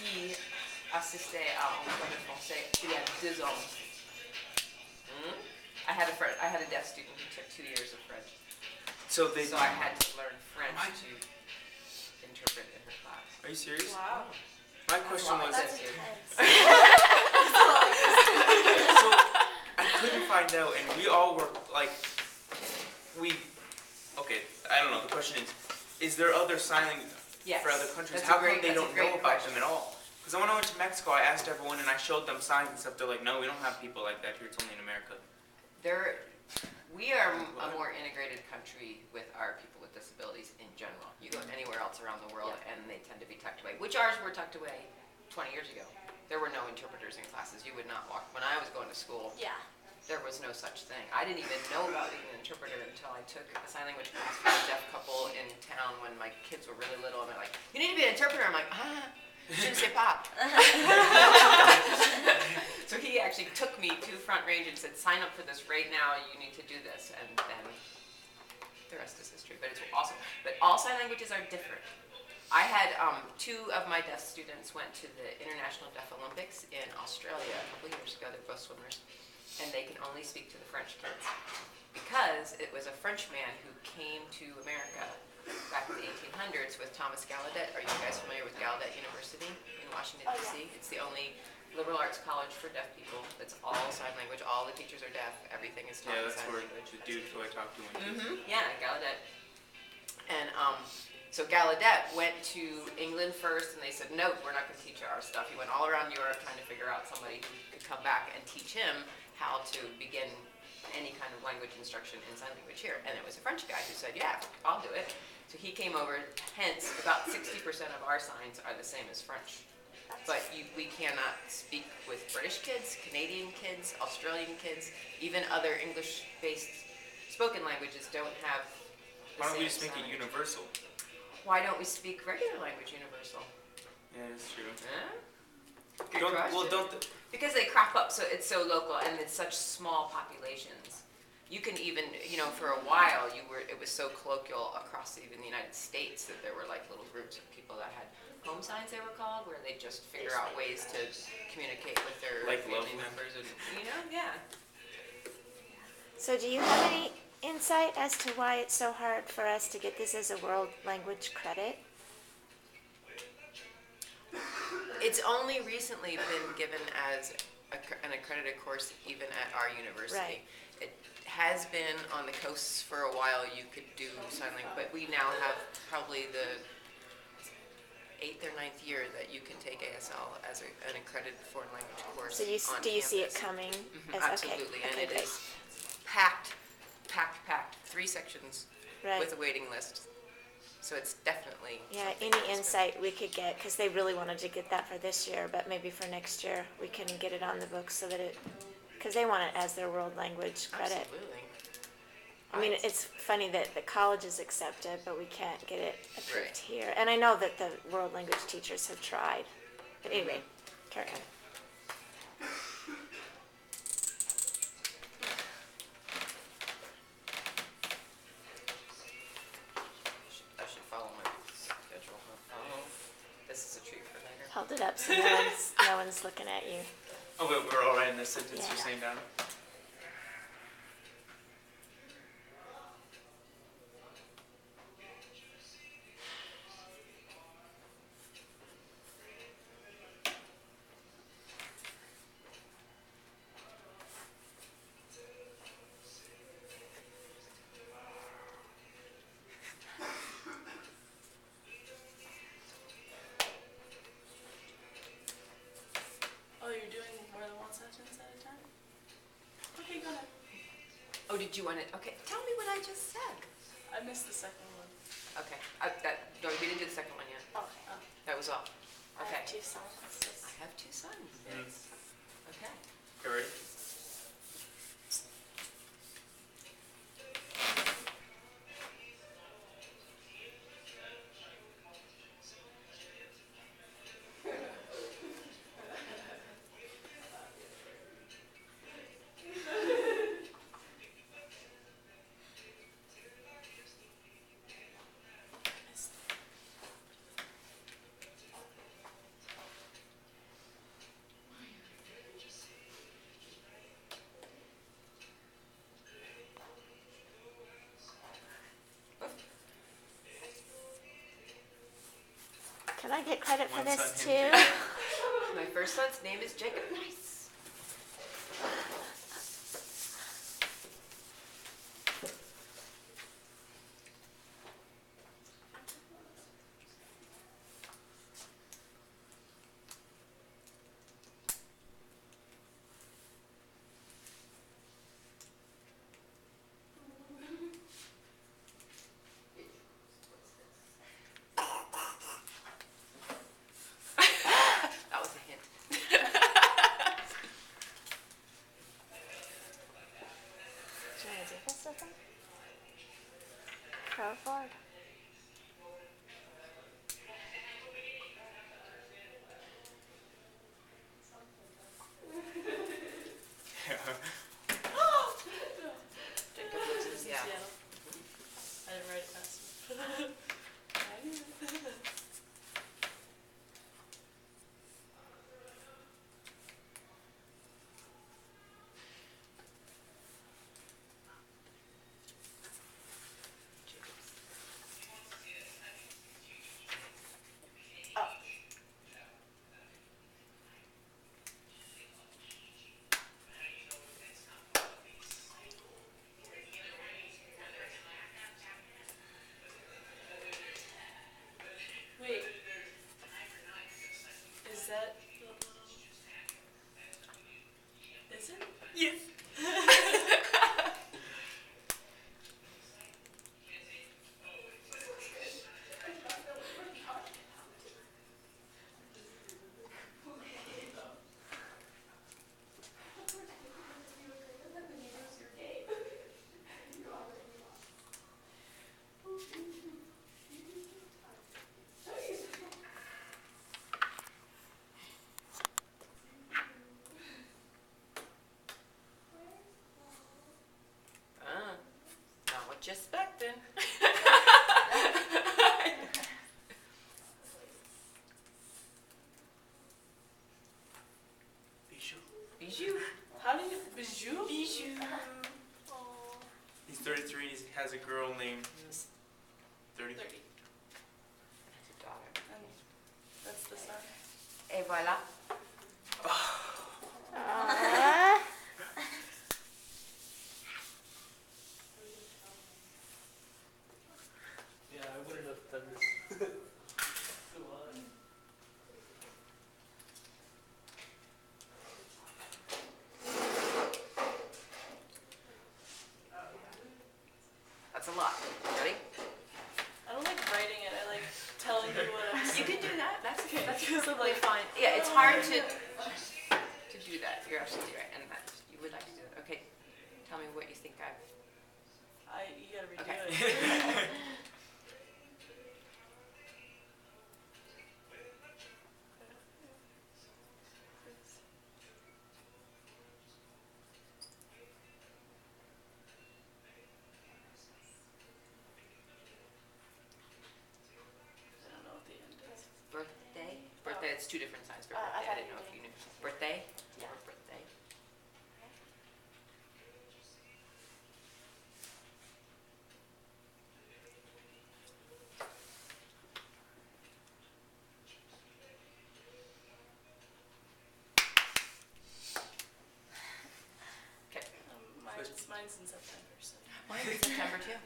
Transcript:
qui assistait à un cours de français il y a 2 ans. I had a deaf student who took 2 years of French. So I had to learn French to interpret in her class. Are you serious? Wow. My question was... That's intense. So, I couldn't find out, and we all were, like, okay, I don't know, the question is there other sign language for other countries? How come they don't know about them at all? Because when I went to Mexico, I asked everyone, and I showed them signs and stuff. They're like, no, we don't have people like that here. It's only in America. We are a more integrated country with our people with disabilities in general. You go anywhere else around the world, and they tend to be tucked away, which ours were tucked away 20 years ago. There were no interpreters in classes. You would not walk. When I was going to school, there was no such thing. I didn't even know about being an interpreter until I took a sign language class for a deaf couple in town when my kids were really little, and they're like, "You need to be an interpreter." I'm like, je ne sais pas. So he actually took me to Front Range and said, sign up for this right now, you need to do this, and then the rest is history, but it's awesome. But all sign languages are different. I had 2 of my deaf students went to the International Deaf Olympics in Australia a couple years ago. They're both swimmers, and they can only speak to the French kids because it was a French man who came to America back in the 1800s with Thomas Gallaudet. Are you guys familiar with Gallaudet University in Washington, D.C.? It's the only liberal arts college for deaf people. It's all sign language. All the teachers are deaf. Everything is taught in sign language. The dude who I talked to went to. Yeah, Gallaudet. And so Gallaudet went to England first, and they said, no, we're not going to teach you our stuff. He went all around Europe trying to figure out somebody who could come back and teach him how to begin any kind of language instruction in sign language here. And it was a French guy who said, yeah, I'll do it. So he came over, hence about 60% of our signs are the same as French. But we cannot speak with British kids, Canadian kids, Australian kids, even other English-based spoken languages don't have the Why don't we same just make it sign. universal? Why don't we speak regular language universal? Yeah, that's true. Good question. Because they crop up, so it's so local, and it's such small populations. You can even, for a while, it was so colloquial across even the United States that there were like little groups of people that had home signs, they were called, where they just figure out ways to communicate with their family members, and So do you have any insight as to why it's so hard for us to get this as a world language credit? It's only recently been given as an accredited course even at our university. Right. It has been on the coasts for a while. You could do sign language, but we now have probably the 8th or 9th year that you can take ASL as an accredited foreign language course. So do you see it coming? Absolutely, okay. And it is packed. 3 sections with a waiting list. So it's definitely... Yeah, any insight we could get, because they really wanted to get that for this year, but maybe for next year we can get it on the books so that because they want it as their world language credit. Absolutely. I mean, it's funny that the colleges accept it, but we can't get it approved here. And I know that the world language teachers have tried. But anyway, carry on. I should follow my schedule. Oh, this is a treat for later. Hold it up so no one's looking at you. Oh, wait, we're all right in this sentence you're saying down? Oh, did you want it? Okay, tell me what I just said. I missed the second one. Okay, no, we didn't do the second one yet. Oh. That was all. Okay. I have 2 sons. I have 2 sons. Yes. Okay. You ready? Don't I get credit for One this son, too? him too. My first son's name is Jacob. Nice. That was a hint. Do you want to do this with them? Go forward. Jacob lives in Seattle. I didn't write it fast enough. Wait. Is that the little... Is it? Yes. Not what you expecting. Bijou. Bijou. How do you... Bijou? Bijou. Aw. He's 33 and he has a girl named 30. 30. That's a daughter. And that's the son. Et voilà. Aww. Yeah, I wouldn't have done this. Come on. That's a lot. Ready? I don't like writing it. I like telling you what I'm You saying. can do that. That's okay. That's Because of, totally like, fine. Yeah, it's hard to do that. You're absolutely right, and that you would like to do it. Okay, tell me what you think I've. You gotta redo Okay. it. I don't know what the end is. Birthday? Birthday, it's two different signs for I birthday. I thought didn't you know if did. you knew. Birthday? Yeah. Or birthday. Okay. Mine's in September, so. Mine's in September too.